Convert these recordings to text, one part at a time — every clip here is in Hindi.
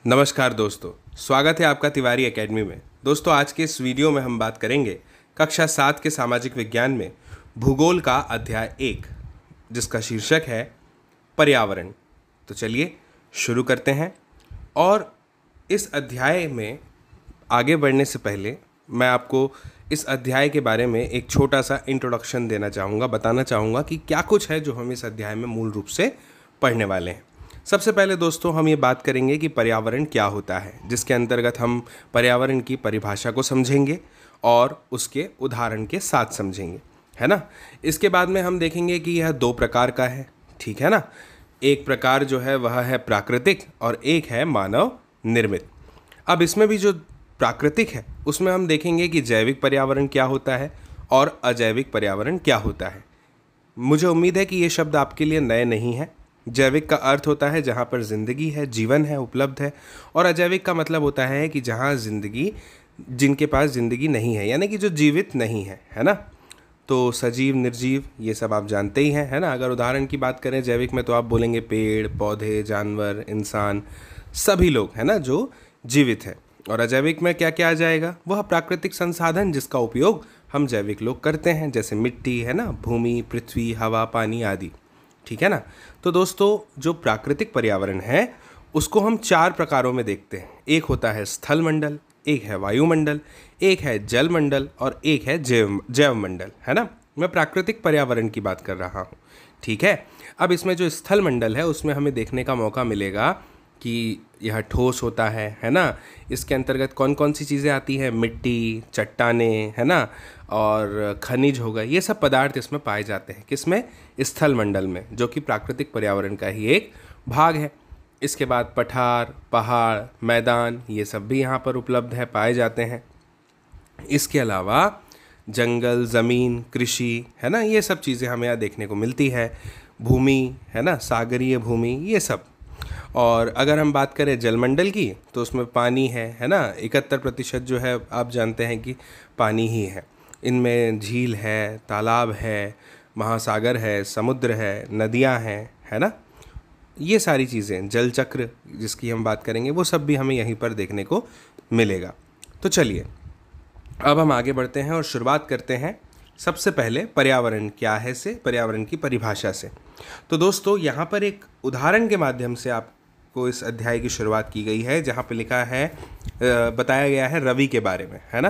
नमस्कार दोस्तों, स्वागत है आपका तिवारी एकेडमी में। दोस्तों, आज के इस वीडियो में हम बात करेंगे कक्षा 7 के सामाजिक विज्ञान में भूगोल का अध्याय 1, जिसका शीर्षक है पर्यावरण। तो चलिए शुरू करते हैं। और इस अध्याय में आगे बढ़ने से पहले मैं आपको इस अध्याय के बारे में एक छोटा सा इंट्रोडक्शन देना चाहूँगा, बताना चाहूँगा कि क्या कुछ है जो हम इस अध्याय में मूल रूप से पढ़ने वाले हैं। सबसे पहले दोस्तों हम ये बात करेंगे कि पर्यावरण क्या होता है, जिसके अंतर्गत हम पर्यावरण की परिभाषा को समझेंगे और उसके उदाहरण के साथ समझेंगे, है ना। इसके बाद में हम देखेंगे कि यह 2 प्रकार का है, ठीक है ना। एक प्रकार जो है वह है प्राकृतिक और एक है मानव निर्मित। अब इसमें भी जो प्राकृतिक है उसमें हम देखेंगे कि जैविक पर्यावरण क्या होता है और अजैविक पर्यावरण क्या होता है। मुझे उम्मीद है कि ये शब्द आपके लिए नए नहीं हैं। जैविक का अर्थ होता है जहाँ पर ज़िंदगी है, जीवन है, उपलब्ध है, और अजैविक का मतलब होता है कि जहाँ ज़िंदगी, जिनके पास ज़िंदगी नहीं है, यानी कि जो जीवित नहीं है ना। तो सजीव, निर्जीव, ये सब आप जानते ही हैं, है ना। अगर उदाहरण की बात करें जैविक में तो आप बोलेंगे पेड़ पौधे, जानवर, इंसान, सभी लोग, है ना, जो जीवित है। और अजैविक में क्या क्या आ जाएगा? वह प्राकृतिक संसाधन जिसका उपयोग हम जैविक लोग करते हैं, जैसे मिट्टी, है ना, भूमि, पृथ्वी, हवा, पानी आदि, ठीक है ना। तो दोस्तों, जो प्राकृतिक पर्यावरण है उसको हम 4 प्रकारों में देखते हैं। एक होता है स्थल मंडल, एक है वायुमंडल, एक है जल मंडल और एक है जैव मंडल, है ना। मैं प्राकृतिक पर्यावरण की बात कर रहा हूँ, ठीक है। अब इसमें जो स्थल मंडल है उसमें हमें देखने का मौका मिलेगा कि यह ठोस होता है ना। इसके अंतर्गत कौन कौन सी चीज़ें आती हैं? मिट्टी, चट्टानें, है ना, और खनिज हो गए, ये सब पदार्थ इसमें पाए जाते हैं। किसमें? स्थल मंडल में, जो कि प्राकृतिक पर्यावरण का ही एक भाग है। इसके बाद पठार, पहाड़, मैदान, ये सब भी यहाँ पर उपलब्ध है, पाए जाते हैं। इसके अलावा जंगल, ज़मीन, कृषि, है ना, ये सब चीज़ें हमें यहाँ देखने को मिलती है। भूमि, है ना, सागरीय भूमि, ये सब। और अगर हम बात करें जलमंडल की तो उसमें पानी है ना। 71% जो है आप जानते हैं कि पानी ही है। इनमें झील है, तालाब है, महासागर है, समुद्र है, नदियां हैं, है ना। ये सारी चीज़ें, जल चक्र जिसकी हम बात करेंगे, वो सब भी हमें यहीं पर देखने को मिलेगा। तो चलिए अब हम आगे बढ़ते हैं और शुरुआत करते हैं सबसे पहले पर्यावरण क्या है से, पर्यावरण की परिभाषा से। तो दोस्तों, यहाँ पर एक उदाहरण के माध्यम से आपको इस अध्याय की शुरुआत की गई है, जहाँ पे लिखा है, बताया गया है रवि के बारे में, है ना।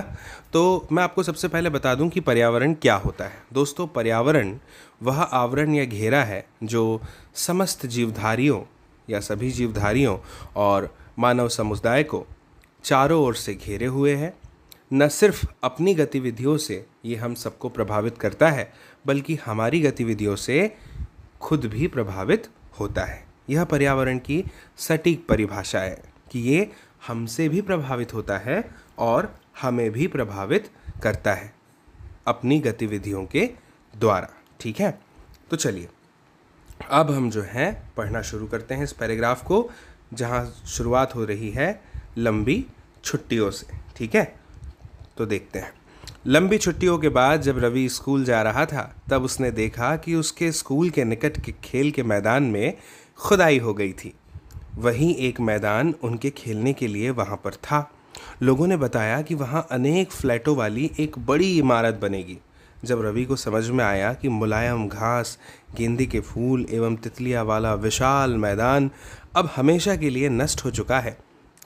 तो मैं आपको सबसे पहले बता दूं कि पर्यावरण क्या होता है। दोस्तों, पर्यावरण वह आवरण या घेरा है जो समस्त जीवधारियों या सभी जीवधारियों और मानव समुदाय को चारों ओर से घेरे हुए है। न सिर्फ अपनी गतिविधियों से ये हम सबको प्रभावित करता है, बल्कि हमारी गतिविधियों से खुद भी प्रभावित होता है। यह पर्यावरण की सटीक परिभाषा है कि ये हमसे भी प्रभावित होता है और हमें भी प्रभावित करता है अपनी गतिविधियों के द्वारा, ठीक है। तो चलिए अब हम जो है पढ़ना शुरू करते हैं इस पैराग्राफ को, जहाँ शुरुआत हो रही है लंबी छुट्टियों से, ठीक है। तो देखते हैं। लंबी छुट्टियों के बाद जब रवि स्कूल जा रहा था तब उसने देखा कि उसके स्कूल के निकट के खेल के मैदान में खुदाई हो गई थी। वहीं एक मैदान उनके खेलने के लिए वहां पर था। लोगों ने बताया कि वहां अनेक फ्लैटों वाली एक बड़ी इमारत बनेगी। जब रवि को समझ में आया कि मुलायम घास, गेंदे के फूल एवं तितलियां वाला विशाल मैदान अब हमेशा के लिए नष्ट हो चुका है,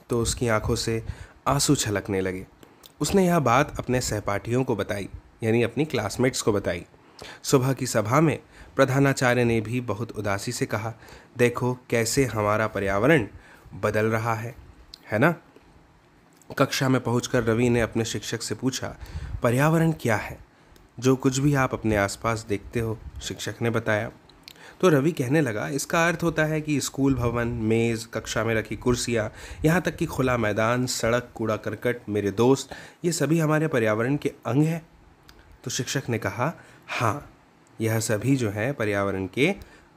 तो उसकी आंखों से आंसू छलकने लगे। उसने यह बात अपने सहपाठियों को बताई, यानी अपनी क्लासमेट्स को बताई। सुबह की सभा में प्रधानाचार्य ने भी बहुत उदासी से कहा, देखो कैसे हमारा पर्यावरण बदल रहा है ना। कक्षा में पहुंचकर रवि ने अपने शिक्षक से पूछा, पर्यावरण क्या है? जो कुछ भी आप अपने आसपास देखते हो, शिक्षक ने बताया। तो रवि कहने लगा, इसका अर्थ होता है कि स्कूल भवन, मेज़, कक्षा में रखी कुर्सियाँ, यहाँ तक कि खुला मैदान, सड़क, कूड़ा करकट, मेरे दोस्त, ये सभी हमारे पर्यावरण के अंग हैं। तो शिक्षक ने कहा, हाँ, यह सभी जो है पर्यावरण के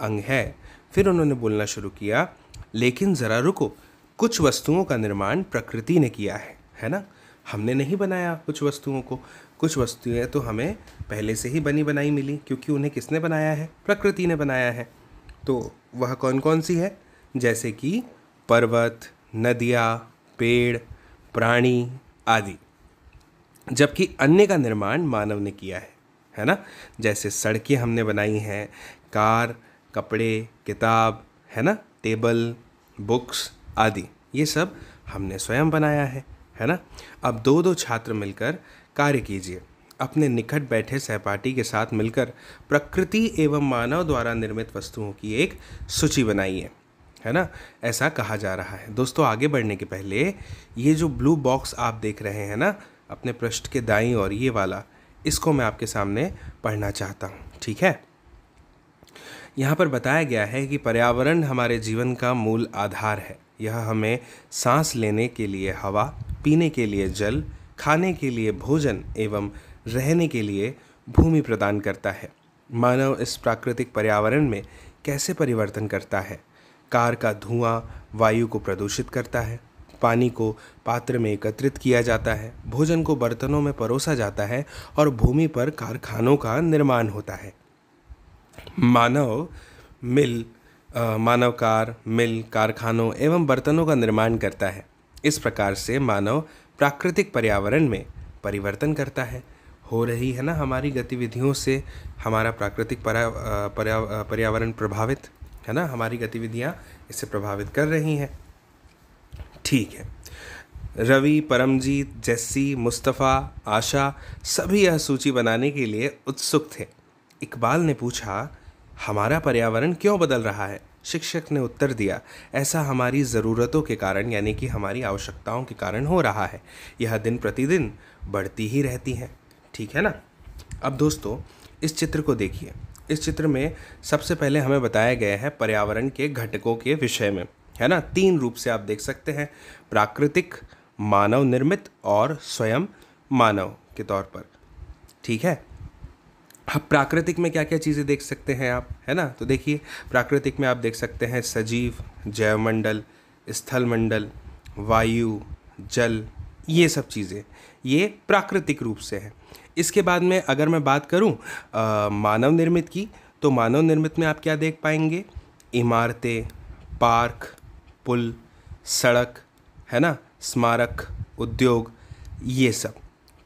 अंग है। फिर उन्होंने बोलना शुरू किया, लेकिन ज़रा रुको, कुछ वस्तुओं का निर्माण प्रकृति ने किया है ना। हमने नहीं बनाया कुछ वस्तुओं को, कुछ वस्तुएं तो हमें पहले से ही बनी बनाई मिली, क्योंकि उन्हें किसने बनाया है? प्रकृति ने बनाया है। तो वह कौन कौन सी है? जैसे कि पर्वत, नदियाँ, पेड़, प्राणी आदि। जबकि अन्य का निर्माण मानव ने किया है ना? जैसे सड़कें हमने बनाई हैं, कार, कपड़े, किताब, है ना, टेबल, बुक्स आदि, ये सब हमने स्वयं बनाया है ना? अब दो दो छात्र मिलकर कार्य कीजिए। अपने निकट बैठे सहपाठी के साथ मिलकर प्रकृति एवं मानव द्वारा निर्मित वस्तुओं की एक सूची बनाइए, है ना? ऐसा कहा जा रहा है। दोस्तों, आगे बढ़ने के पहले ये जो ब्लू बॉक्स आप देख रहे हैं ना अपने पृष्ठ के दाईं ओर, ये वाला, इसको मैं आपके सामने पढ़ना चाहता हूँ, ठीक है? यहाँ पर बताया गया है कि पर्यावरण हमारे जीवन का मूल आधार है। यह हमें सांस लेने के लिए हवा, पीने के लिए जल, खाने के लिए भोजन एवं रहने के लिए भूमि प्रदान करता है। मानव इस प्राकृतिक पर्यावरण में कैसे परिवर्तन करता है? कार का धुआं वायु को प्रदूषित करता है, पानी को पात्र में एकत्रित किया जाता है, भोजन को बर्तनों में परोसा जाता है और भूमि पर कारखानों का निर्माण होता है। मानव कार, मिल, कारखानों एवं बर्तनों का निर्माण करता है। इस प्रकार से मानव प्राकृतिक पर्यावरण में परिवर्तन करता है। हो रही है ना हमारी गतिविधियों से हमारा प्राकृतिक पर्यावरण प्रभावित, है ना? हमारी गतिविधियाँ इससे प्रभावित कर रही हैं। ठीक है। रवि, परमजीत, जेस्सी, मुस्तफ़ा, आशा सभी यह सूची बनाने के लिए उत्सुक थे। इकबाल ने पूछा, हमारा पर्यावरण क्यों बदल रहा है? शिक्षक ने उत्तर दिया, ऐसा हमारी ज़रूरतों के कारण, यानी कि हमारी आवश्यकताओं के कारण हो रहा है। यह दिन प्रतिदिन बढ़ती ही रहती हैं। ठीक है ना? अब दोस्तों, इस चित्र को देखिए। इस चित्र में सबसे पहले हमें बताया गया है पर्यावरण के घटकों के विषय में, है ना? 3 रूप से आप देख सकते हैं, प्राकृतिक, मानव निर्मित और स्वयं मानव के तौर पर। ठीक है। अब प्राकृतिक में क्या क्या चीज़ें देख सकते हैं आप, है ना? तो देखिए, प्राकृतिक में आप देख सकते हैं सजीव, जैवमंडल, स्थलमंडल, वायु, जल, ये सब चीज़ें, ये प्राकृतिक रूप से है। इसके बाद में अगर मैं बात करूं मानव निर्मित की, तो मानव निर्मित में आप क्या देख पाएंगे? इमारतें, पार्क, पुल, सड़क, है ना, स्मारक, उद्योग, ये सब।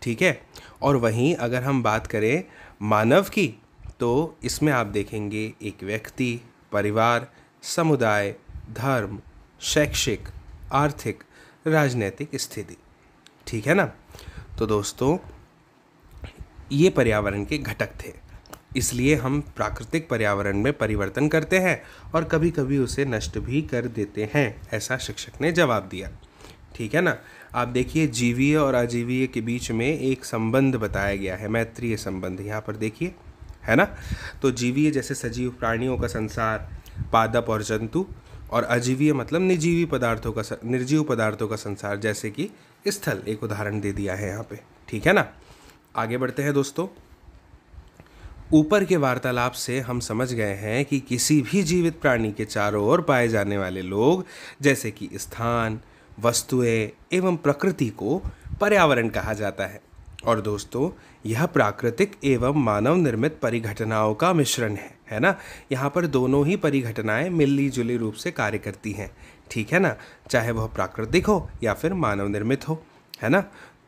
ठीक है। और वहीं अगर हम बात करें मानव की, तो इसमें आप देखेंगे एक व्यक्ति, परिवार, समुदाय, धर्म, शैक्षिक, आर्थिक, राजनीतिक स्थिति। ठीक है ना? तो दोस्तों, ये पर्यावरण के घटक थे। इसलिए हम प्राकृतिक पर्यावरण में परिवर्तन करते हैं और कभी कभी उसे नष्ट भी कर देते हैं, ऐसा शिक्षक ने जवाब दिया। ठीक है ना? आप देखिए, जीवीय और अजीवीय के बीच में एक संबंध बताया गया है, मैत्रीय संबंध, यहाँ पर देखिए, है ना? तो जीवीय जैसे सजीव प्राणियों का संसार, पादप और जंतु, और अजीवीय मतलब निर्जीव पदार्थों का संसार, जैसे कि स्थल, एक उदाहरण दे दिया है यहाँ पे। ठीक है ना? आगे बढ़ते हैं दोस्तों। ऊपर के वार्तालाप से हम समझ गए हैं कि किसी भी जीवित प्राणी के चारों ओर पाए जाने वाले लोग, जैसे कि स्थान, वस्तुएं एवं प्रकृति को पर्यावरण कहा जाता है। और दोस्तों, यह प्राकृतिक एवं मानव निर्मित परिघटनाओं का मिश्रण है ना? यहाँ पर दोनों ही परिघटनाएं मिली जुली रूप से कार्य करती हैं। ठीक है ना? चाहे वह प्राकृतिक हो या फिर मानव निर्मित हो, है ना?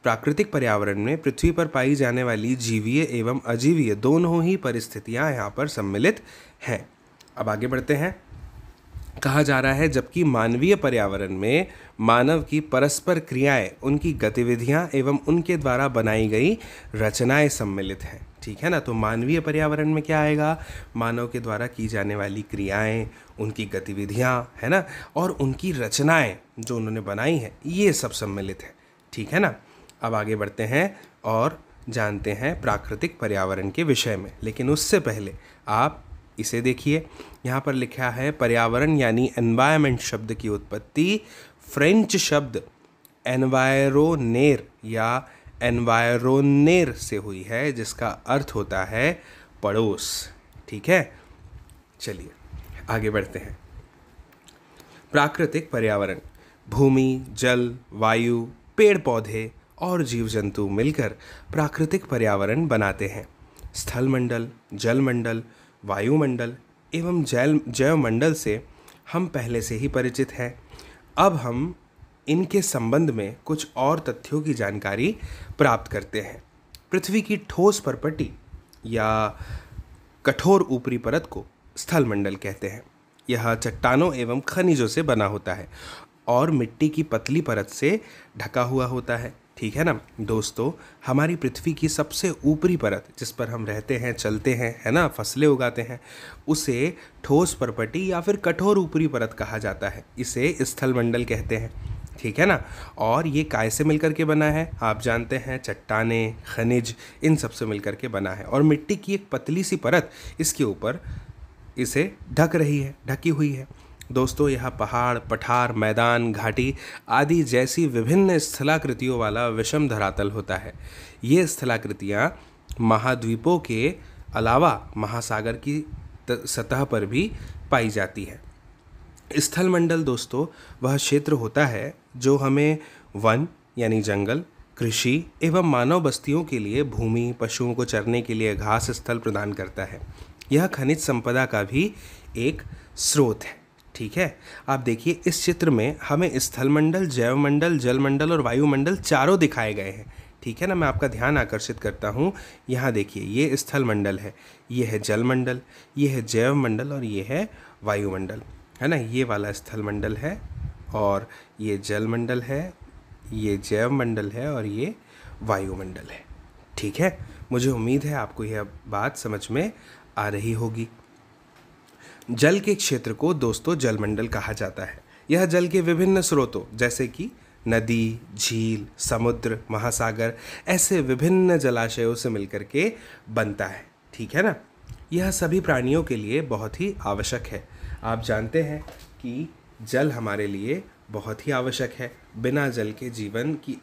प्राकृतिक पर्यावरण में पृथ्वी पर पाई जाने वाली जीवीय एवं अजीवीय दोनों ही परिस्थितियां यहाँ पर सम्मिलित हैं। अब आगे बढ़ते हैं। कहा जा रहा है, जबकि मानवीय पर्यावरण में मानव की परस्पर क्रियाएं, उनकी गतिविधियां एवं उनके द्वारा बनाई गई रचनाएं सम्मिलित हैं। ठीक है ना? तो मानवीय पर्यावरण में क्या आएगा? मानव के द्वारा की जाने वाली क्रियाएं, उनकी गतिविधियां, है ना, और उनकी रचनाएं जो उन्होंने बनाई हैं, ये सब सम्मिलित है। ठीक है ना? अब आगे बढ़ते हैं और जानते हैं प्राकृतिक पर्यावरण के विषय में, लेकिन उससे पहले आप इसे देखिए। यहाँ पर लिखा है, पर्यावरण यानी एनवायरनमेंट शब्द की उत्पत्ति फ्रेंच शब्द एनवायरोनेर या एनवायरोनेर से हुई है, जिसका अर्थ होता है पड़ोस। ठीक है, चलिए आगे बढ़ते हैं। प्राकृतिक पर्यावरण भूमि, जल, वायु, पेड़ पौधे और जीव जंतु मिलकर प्राकृतिक पर्यावरण बनाते हैं। स्थलमंडल, जलमंडल, वायुमंडल एवं जैवमंडल से हम पहले से ही परिचित हैं। अब हम इनके संबंध में कुछ और तथ्यों की जानकारी प्राप्त करते हैं। पृथ्वी की ठोस परपटी या कठोर ऊपरी परत को स्थलमंडल कहते हैं। यह चट्टानों एवं खनिजों से बना होता है और मिट्टी की पतली परत से ढका हुआ होता है। ठीक है ना दोस्तों, हमारी पृथ्वी की सबसे ऊपरी परत जिस पर हम रहते हैं, चलते हैं, है ना, फसलें उगाते हैं, उसे ठोस परपटी या फिर कठोर ऊपरी परत कहा जाता है। इसे स्थलमंडल कहते हैं। ठीक है ना। और ये काय से मिलकर के बना है? आप जानते हैं, चट्टानें, खनिज, इन सब से मिलकर के बना है और मिट्टी की एक पतली सी परत इसके ऊपर इसे ढकी हुई है। दोस्तों, यह पहाड़, पठार, मैदान, घाटी आदि जैसी विभिन्न स्थलाकृतियों वाला विषम धरातल होता है। ये स्थलाकृतियाँ महाद्वीपों के अलावा महासागर की सतह पर भी पाई जाती है। स्थलमंडल दोस्तों वह क्षेत्र होता है जो हमें वन यानी जंगल, कृषि एवं मानव बस्तियों के लिए भूमि, पशुओं को चरने के लिए घास स्थल प्रदान करता है। यह खनिज संपदा का भी एक स्रोत है। ठीक है, आप देखिए इस चित्र में हमें स्थलमंडल, जैवमंडल, जलमंडल और वायुमंडल चारों दिखाए गए हैं। ठीक है ना, मैं आपका ध्यान आकर्षित करता हूँ। यहाँ देखिए, ये स्थलमंडल है, ये है जलमंडल, ये है जैवमंडल और ये है वायुमंडल, है ना। ये वाला स्थलमंडल है और ये जलमंडल है, ये जैवमंडल है और ये वायुमंडल है। ठीक है, मुझे उम्मीद है आपको यह बात समझ में आ रही होगी। जल के क्षेत्र को दोस्तों जलमंडल कहा जाता है। यह जल के विभिन्न स्रोतों जैसे कि नदी, झील, समुद्र, महासागर ऐसे विभिन्न जलाशयों से मिलकर के बनता है। ठीक है ना। यह सभी प्राणियों के लिए बहुत ही आवश्यक है। आप जानते हैं कि जल हमारे लिए बहुत ही आवश्यक है। बिना जल के जीवन की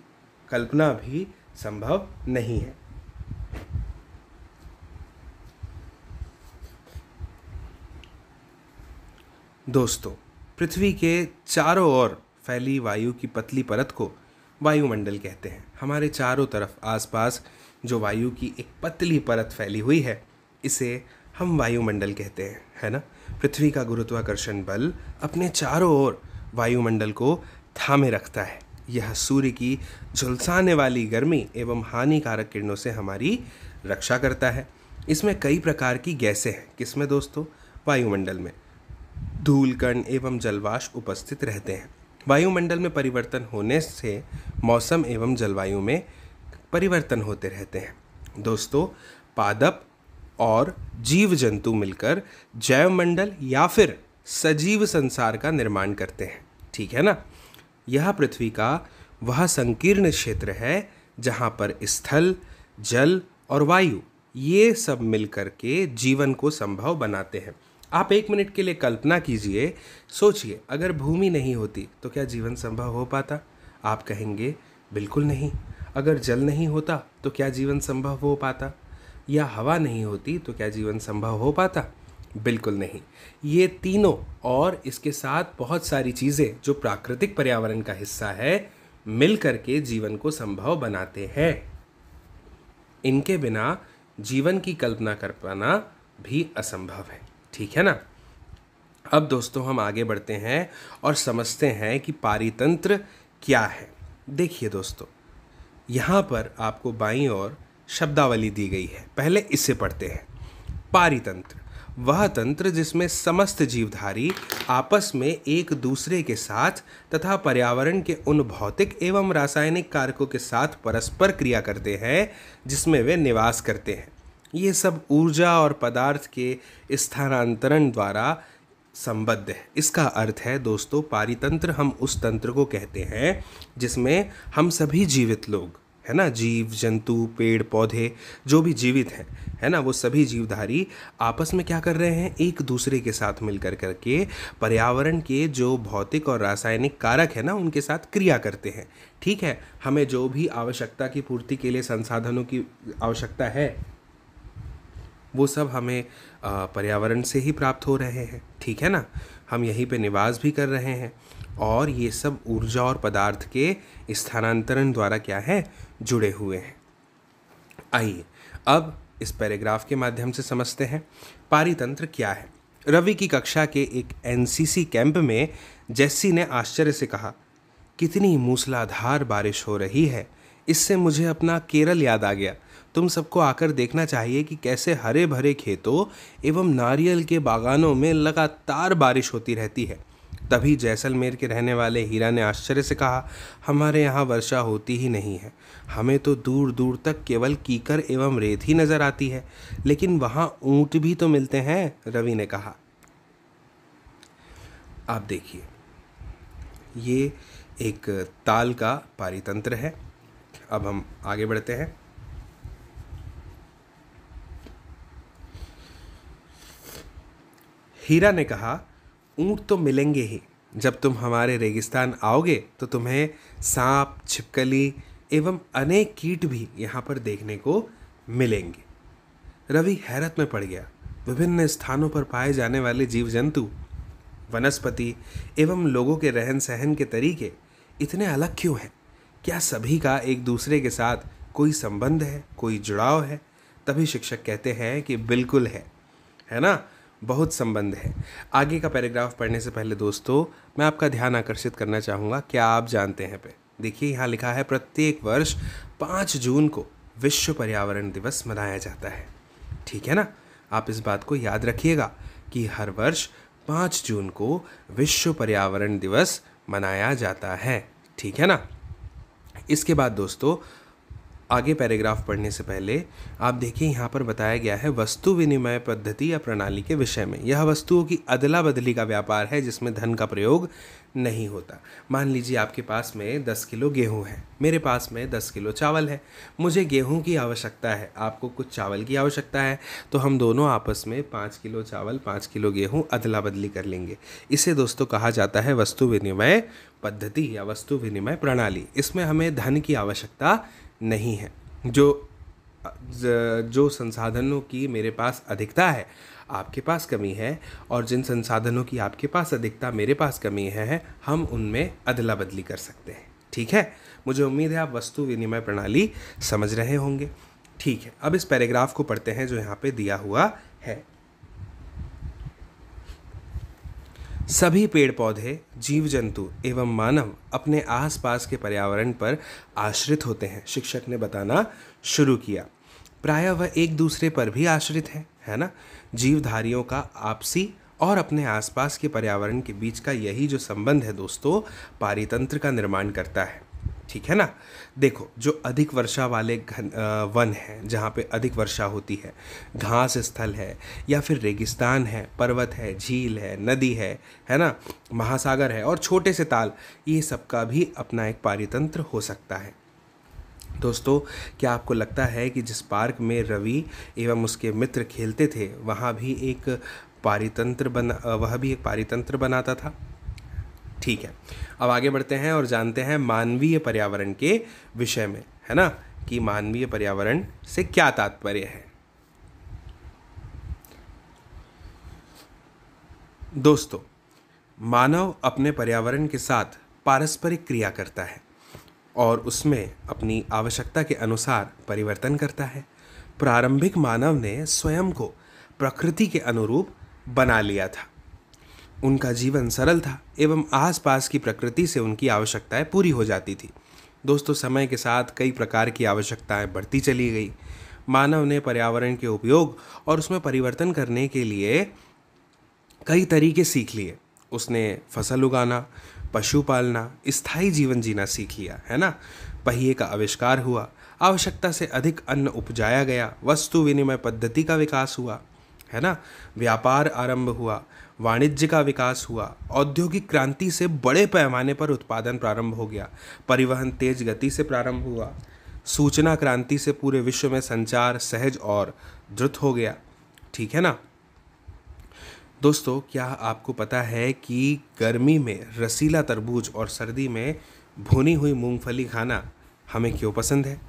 कल्पना भी संभव नहीं है। दोस्तों, पृथ्वी के चारों ओर फैली वायु की पतली परत को वायुमंडल कहते हैं। हमारे चारों तरफ आसपास जो वायु की एक पतली परत फैली हुई है, इसे हम वायुमंडल कहते हैं, है ना। पृथ्वी का गुरुत्वाकर्षण बल अपने चारों ओर वायुमंडल को थामे रखता है। यह सूर्य की झुलसाने वाली गर्मी एवं हानिकारक किरणों से हमारी रक्षा करता है। इसमें कई प्रकार की गैसें हैं। किसमें दोस्तों? वायुमंडल में धूल कण एवं जलवाष्प उपस्थित रहते हैं। वायुमंडल में परिवर्तन होने से मौसम एवं जलवायु में परिवर्तन होते रहते हैं। दोस्तों, पादप और जीव जंतु मिलकर जैवमंडल या फिर सजीव संसार का निर्माण करते हैं। ठीक है ना। यह पृथ्वी का वह संकीर्ण क्षेत्र है जहाँ पर स्थल, जल और वायु ये सब मिलकर के जीवन को संभव बनाते हैं। आप एक मिनट के लिए कल्पना कीजिए, सोचिए, अगर भूमि नहीं होती तो क्या जीवन संभव हो पाता? आप कहेंगे बिल्कुल नहीं। अगर जल नहीं होता तो क्या जीवन संभव हो पाता? या हवा नहीं होती तो क्या जीवन संभव हो पाता? बिल्कुल नहीं। ये तीनों और इसके साथ बहुत सारी चीज़ें जो प्राकृतिक पर्यावरण का हिस्सा है, मिल करके जीवन को संभव बनाते हैं। इनके बिना जीवन की कल्पना कर पाना भी असंभव है। ठीक है ना। अब दोस्तों हम आगे बढ़ते हैं और समझते हैं कि पारितंत्र क्या है। देखिए दोस्तों, यहाँ पर आपको बाईं ओर शब्दावली दी गई है। पहले इसे पढ़ते हैं। पारितंत्र वह तंत्र जिसमें समस्त जीवधारी आपस में एक दूसरे के साथ तथा पर्यावरण के उन भौतिक एवं रासायनिक कारकों के साथ परस्पर क्रिया करते हैं जिसमें वे निवास करते हैं। ये सब ऊर्जा और पदार्थ के स्थानांतरण द्वारा संबद्ध है। इसका अर्थ है दोस्तों, पारितंत्र हम उस तंत्र को कहते हैं जिसमें हम सभी जीवित लोग, है ना, जीव जंतु, पेड़ पौधे जो भी जीवित हैं, है ना, वो सभी जीवधारी आपस में क्या कर रहे हैं? एक दूसरे के साथ मिलकर करके पर्यावरण के जो भौतिक और रासायनिक कारक है ना, उनके साथ क्रिया करते हैं। ठीक है। हमें जो भी आवश्यकता की पूर्ति के लिए संसाधनों की आवश्यकता है, वो सब हमें पर्यावरण से ही प्राप्त हो रहे हैं। ठीक है ना। हम यहीं पे निवास भी कर रहे हैं और ये सब ऊर्जा और पदार्थ के स्थानांतरण द्वारा क्या है, जुड़े हुए हैं। आइए अब इस पैराग्राफ के माध्यम से समझते हैं पारितंत्र क्या है। रवि की कक्षा के एक एनसीसी कैंप में जेस्सी ने आश्चर्य से कहा, कितनी मूसलाधार बारिश हो रही है, इससे मुझे अपना केरल याद आ गया। तुम सबको आकर देखना चाहिए कि कैसे हरे भरे खेतों एवं नारियल के बागानों में लगातार बारिश होती रहती है। तभी जैसलमेर के रहने वाले हीरा ने आश्चर्य से कहा, हमारे यहाँ वर्षा होती ही नहीं है, हमें तो दूर दूर तक केवल कीकर एवं रेत ही नजर आती है, लेकिन वहाँ ऊंट भी तो मिलते हैं, रवि ने कहा। आप देखिए, ये एक ताल का पारितंत्र है। अब हम आगे बढ़ते हैं। हीरा ने कहा, ऊंट तो मिलेंगे ही, जब तुम हमारे रेगिस्तान आओगे तो तुम्हें सांप, छिपकली एवं अनेक कीट भी यहाँ पर देखने को मिलेंगे। रवि हैरत में पड़ गया। विभिन्न स्थानों पर पाए जाने वाले जीव जंतु, वनस्पति एवं लोगों के रहन सहन के तरीके इतने अलग क्यों हैं? क्या सभी का एक दूसरे के साथ कोई संबंध है, कोई जुड़ाव है? तभी शिक्षक कहते हैं कि बिल्कुल है ना, बहुत संबंध है। आगे का पैराग्राफ पढ़ने से पहले दोस्तों मैं आपका ध्यान आकर्षित करना चाहूँगा, क्या आप जानते हैं पे देखिए यहाँ लिखा है, प्रत्येक वर्ष 5 जून को विश्व पर्यावरण दिवस मनाया जाता है। ठीक है ना, आप इस बात को याद रखिएगा कि हर वर्ष 5 जून को विश्व पर्यावरण दिवस मनाया जाता है। ठीक है ना। इसके बाद दोस्तों आगे पैराग्राफ पढ़ने से पहले आप देखिए यहाँ पर बताया गया है वस्तु विनिमय पद्धति या प्रणाली के विषय में। यह वस्तुओं की अदला बदली का व्यापार है जिसमें धन का प्रयोग नहीं होता। मान लीजिए आपके पास में 10 किलो गेहूँ है, मेरे पास में 10 किलो चावल है। मुझे गेहूँ की आवश्यकता है, आपको कुछ चावल की आवश्यकता है, तो हम दोनों आपस में 5 किलो चावल 5 किलो गेहूँ अदला बदली कर लेंगे। इसे दोस्तों कहा जाता है वस्तु विनिमय पद्धति या वस्तु विनिमय प्रणाली। इसमें हमें धन की आवश्यकता नहीं है। जो संसाधनों की मेरे पास अधिकता है, आपके पास कमी है, और जिन संसाधनों की आपके पास अधिकता मेरे पास कमी है, हम उनमें अदला बदली कर सकते हैं। ठीक है, मुझे उम्मीद है आप वस्तु विनिमय प्रणाली समझ रहे होंगे। ठीक है, अब इस पैराग्राफ को पढ़ते हैं जो यहाँ पे दिया हुआ है। सभी पेड़ पौधे, जीव जंतु एवं मानव अपने आसपास के पर्यावरण पर आश्रित होते हैं, शिक्षक ने बताना शुरू किया। प्रायः वह एक दूसरे पर भी आश्रित है ना। जीवधारियों का आपसी और अपने आसपास के पर्यावरण के बीच का यही जो संबंध है दोस्तों, पारितंत्र का निर्माण करता है। ठीक है ना। देखो, जो अधिक वर्षा वाले वन है, जहाँ पे अधिक वर्षा होती है, घास स्थल है या फिर रेगिस्तान है, पर्वत है, झील है, नदी है ना, महासागर है और छोटे से ताल, ये सब का भी अपना एक पारितंत्र हो सकता है। दोस्तों, क्या आपको लगता है कि जिस पार्क में रवि एवं उसके मित्र खेलते थे वह भी एक पारितंत्र बनाता था? ठीक है, अब आगे बढ़ते हैं और जानते हैं मानवीय पर्यावरण के विषय में, है ना, कि मानवीय पर्यावरण से क्या तात्पर्य है। दोस्तों, मानव अपने पर्यावरण के साथ पारस्परिक क्रिया करता है और उसमें अपनी आवश्यकता के अनुसार परिवर्तन करता है। प्रारंभिक मानव ने स्वयं को प्रकृति के अनुरूप बना लिया था। उनका जीवन सरल था एवं आसपास की प्रकृति से उनकी आवश्यकताएं पूरी हो जाती थी। दोस्तों, समय के साथ कई प्रकार की आवश्यकताएं बढ़ती चली गई। मानव ने पर्यावरण के उपयोग और उसमें परिवर्तन करने के लिए कई तरीके सीख लिए। उसने फसल उगाना, पशु पालना, स्थायी जीवन जीना सीख लिया, है ना। पहिए का आविष्कार हुआ, आवश्यकता से अधिक अन्न उपजाया गया, वस्तु विनिमय पद्धति का विकास हुआ, है ना, व्यापार आरंभ हुआ, वाणिज्य का विकास हुआ, औद्योगिक क्रांति से बड़े पैमाने पर उत्पादन प्रारंभ हो गया, परिवहन तेज गति से प्रारंभ हुआ, सूचना क्रांति से पूरे विश्व में संचार सहज और द्रुत हो गया। ठीक है ना। दोस्तों, क्या आपको पता है कि गर्मी में रसीला तरबूज और सर्दी में भुनी हुई मूंगफली खाना हमें क्यों पसंद है?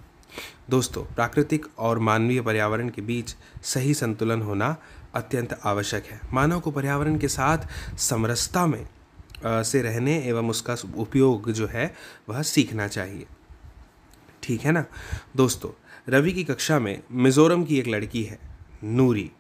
दोस्तों, प्राकृतिक और मानवीय पर्यावरण के बीच सही संतुलन होना अत्यंत आवश्यक है। मानव को पर्यावरण के साथ समरसता में से रहने एवं उसका उपयोग जो है वह सीखना चाहिए। ठीक है ना दोस्तों। रवि की कक्षा में मिज़ोरम की एक लड़की है नूरी।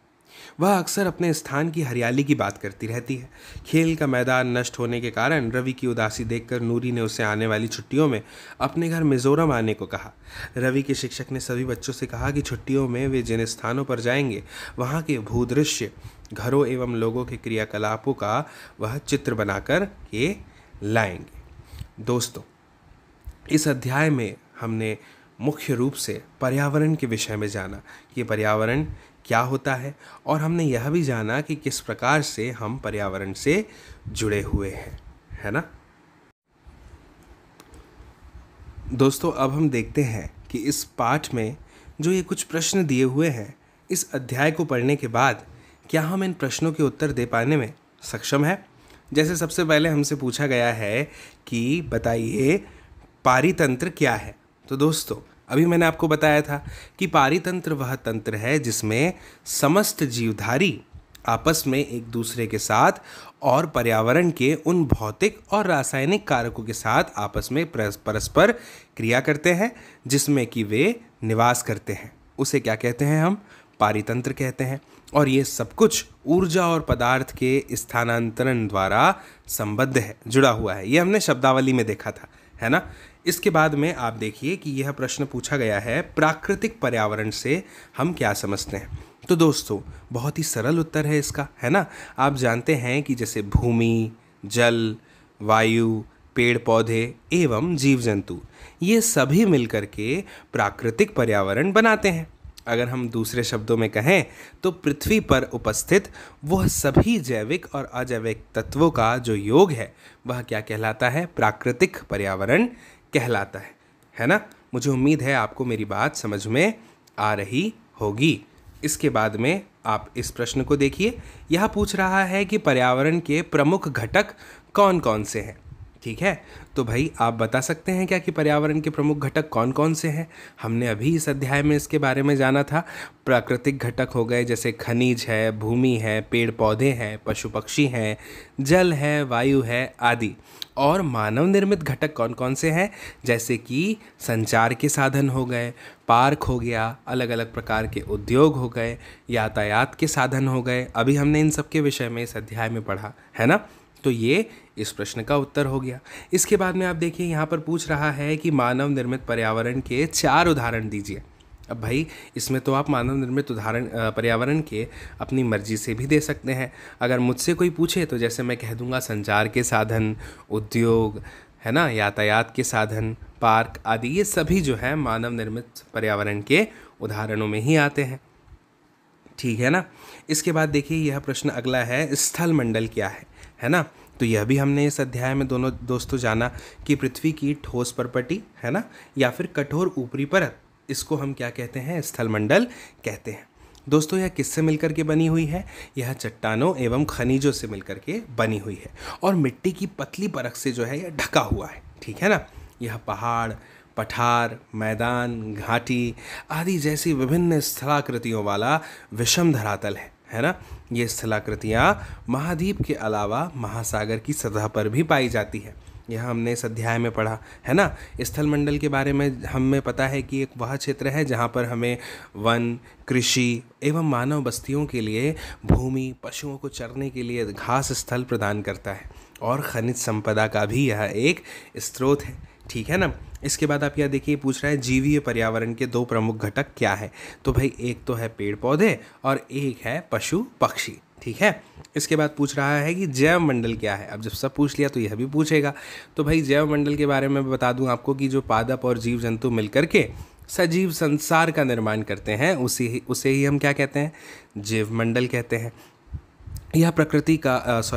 वह अक्सर अपने स्थान की हरियाली की बात करती रहती है। खेल का मैदान नष्ट होने के कारण रवि की उदासी देखकर नूरी ने उसे आने वाली छुट्टियों में अपने घर मिज़ोरम आने को कहा। रवि के शिक्षक ने सभी बच्चों से कहा कि छुट्टियों में वे जिन स्थानों पर जाएंगे वहाँ के भूदृश्य, घरों एवं लोगों के क्रियाकलापों का वह चित्र बनाकर के लाएंगे। दोस्तों, इस अध्याय में हमने मुख्य रूप से पर्यावरण के विषय में जाना कि पर्यावरण क्या होता है, और हमने यह भी जाना कि किस प्रकार से हम पर्यावरण से जुड़े हुए हैं, है ना दोस्तों। अब हम देखते हैं कि इस पाठ में जो ये कुछ प्रश्न दिए हुए हैं, इस अध्याय को पढ़ने के बाद क्या हम इन प्रश्नों के उत्तर दे पाने में सक्षम है। जैसे सबसे पहले हमसे पूछा गया है कि बताइए पारितंत्र क्या है। तो दोस्तों, अभी मैंने आपको बताया था कि पारितंत्र वह तंत्र है जिसमें समस्त जीवधारी आपस में एक दूसरे के साथ और पर्यावरण के उन भौतिक और रासायनिक कारकों के साथ आपस में परस्पर क्रिया करते हैं जिसमें कि वे निवास करते हैं। उसे क्या कहते हैं? हम पारितंत्र कहते हैं। और ये सब कुछ ऊर्जा और पदार्थ के स्थानांतरण द्वारा संबद्ध है, जुड़ा हुआ है। ये हमने शब्दावली में देखा था, है ना। इसके बाद में आप देखिए कि यह प्रश्न पूछा गया है प्राकृतिक पर्यावरण से हम क्या समझते हैं। तो दोस्तों, बहुत ही सरल उत्तर है इसका, है ना। आप जानते हैं कि जैसे भूमि, जल, वायु, पेड़ पौधे एवं जीव जंतु, ये सभी मिलकर के प्राकृतिक पर्यावरण बनाते हैं। अगर हम दूसरे शब्दों में कहें तो पृथ्वी पर उपस्थित वह सभी जैविक और अजैविक तत्वों का जो योग है वह क्या कहलाता है? प्राकृतिक पर्यावरण कहलाता है ना। मुझे उम्मीद है आपको मेरी बात समझ में आ रही होगी। इसके बाद में आप इस प्रश्न को देखिए। यह पूछ रहा है कि पर्यावरण के प्रमुख घटक कौन कौन से हैं। ठीक है, तो भाई आप बता सकते हैं क्या कि पर्यावरण के प्रमुख घटक कौन कौन से हैं? हमने अभी इस अध्याय में इसके बारे में जाना था। प्राकृतिक घटक हो गए जैसे खनिज है, भूमि है, पेड़ पौधे हैं, पशु पक्षी हैं, जल है, वायु है आदि। और मानव निर्मित घटक कौन कौन से हैं? जैसे कि संचार के साधन हो गए, पार्क हो गया, अलग अलग प्रकार के उद्योग हो गए, यातायात के साधन हो गए। अभी हमने इन सब के विषय में इस अध्याय में पढ़ा, है ना। तो ये इस प्रश्न का उत्तर हो गया। इसके बाद में आप देखिए यहाँ पर पूछ रहा है कि मानव निर्मित पर्यावरण के 4 उदाहरण दीजिए। अब भाई इसमें तो आप मानव निर्मित उदाहरण पर्यावरण के अपनी मर्जी से भी दे सकते हैं। अगर मुझसे कोई पूछे तो जैसे मैं कह दूंगा संचार के साधन, उद्योग, है ना, यातायात के साधन, पार्क आदि, ये सभी जो है मानव निर्मित पर्यावरण के उदाहरणों में ही आते हैं। ठीक है ना। इसके बाद देखिए यह प्रश्न अगला है, स्थल मंडल क्या है ना। तो यह भी हमने इस अध्याय में दोनों दोस्तों जाना कि पृथ्वी की ठोस परपटी, है ना, या फिर कठोर ऊपरी परत, इसको हम क्या कहते हैं? स्थलमंडल कहते हैं। दोस्तों, यह किससे मिलकर के बनी हुई है? यह चट्टानों एवं खनिजों से मिलकर के बनी हुई है और मिट्टी की पतली परत से जो है यह ढका हुआ है। ठीक है ना। यह पहाड़, पठार, मैदान, घाटी आदि जैसी विभिन्न स्थलाकृतियों वाला विषम धरातल है ना। ये स्थलाकृतियाँ महाद्वीप के अलावा महासागर की सतह पर भी पाई जाती है। यह हमने इस अध्याय में पढ़ा, है ना। स्थलमंडल के बारे में हमें पता है कि एक वह क्षेत्र है जहाँ पर हमें वन, कृषि एवं मानव बस्तियों के लिए भूमि, पशुओं को चरने के लिए घास स्थल प्रदान करता है और खनिज संपदा का भी यह एक स्रोत है। ठीक है ना। इसके बाद आप यह देखिए पूछ रहा है जीवीय पर्यावरण के 2 प्रमुख घटक क्या है। तो भाई एक तो है पेड़ पौधे और एक है पशु पक्षी। ठीक है। इसके बाद पूछ रहा है कि जैव मंडल क्या है। अब जब सब पूछ लिया तो यह भी पूछेगा। तो भाई जैव मंडल के बारे में बता दूं आपको कि जो पादप और जीव जंतु मिलकर के सजीव संसार का निर्माण करते हैं उसे ही हम क्या कहते हैं? जैव मंडल कहते हैं। यह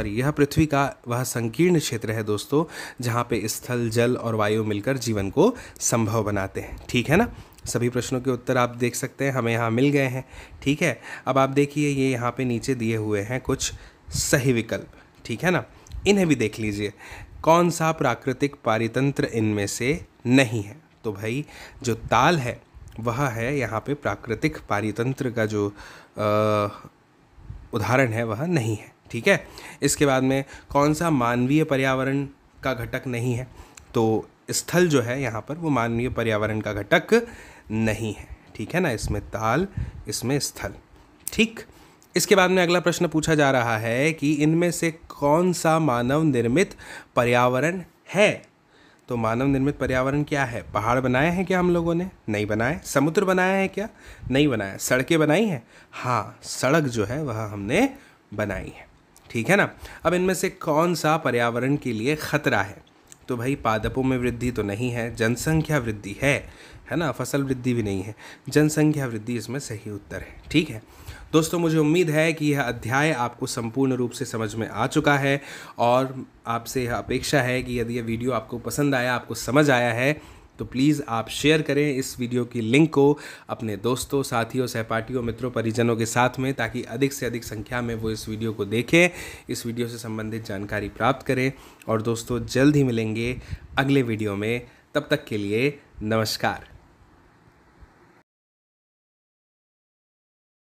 यह पृथ्वी का वह संकीर्ण क्षेत्र है दोस्तों जहाँ पे स्थल, जल और वायु मिलकर जीवन को संभव बनाते हैं। ठीक है ना। सभी प्रश्नों के उत्तर आप देख सकते हैं, हमें यहाँ मिल गए हैं। ठीक है। अब आप देखिए ये यहाँ पे नीचे दिए हुए हैं कुछ सही विकल्प। ठीक है ना। इन्हें भी देख लीजिए। कौन सा प्राकृतिक पारितंत्र इनमें से नहीं है? तो भाई जो ताल है वह है यहाँ पे प्राकृतिक पारितंत्र का जो उदाहरण है वह नहीं है। ठीक है। इसके बाद में कौन सा मानवीय पर्यावरण का घटक नहीं है, तो स्थल जो है यहाँ पर वो मानवीय पर्यावरण का घटक नहीं है, ठीक है ना। इसमें ताल, इसमें स्थल, ठीक। इसके बाद में अगला प्रश्न पूछा जा रहा है कि इनमें से कौन सा मानव निर्मित पर्यावरण है। तो मानव निर्मित पर्यावरण क्या है? पहाड़ बनाए हैं क्या हम लोगों ने? नहीं बनाए। समुद्र बनाया है क्या? नहीं बनाया। सड़कें बनाई हैं? हाँ, सड़क जो है वह हमने बनाई है, ठीक है ना। अब इनमें से कौन सा पर्यावरण के लिए खतरा है? तो भाई पादपों में वृद्धि तो नहीं है, जनसंख्या वृद्धि है ना, फसल वृद्धि भी नहीं है, जनसंख्या वृद्धि इसमें सही उत्तर है, ठीक है। दोस्तों मुझे उम्मीद है कि यह अध्याय आपको संपूर्ण रूप से समझ में आ चुका है और आपसे यह अपेक्षा है कि यदि यह वीडियो आपको पसंद आया, आपको समझ आया है, तो प्लीज़ आप शेयर करें इस वीडियो की लिंक को अपने दोस्तों, साथियों, सहपाठियों, मित्रों, परिजनों के साथ में, ताकि अधिक से अधिक संख्या में वो इस वीडियो को देखें, इस वीडियो से संबंधित जानकारी प्राप्त करें। और दोस्तों जल्द ही मिलेंगे अगले वीडियो में, तब तक के लिए नमस्कार।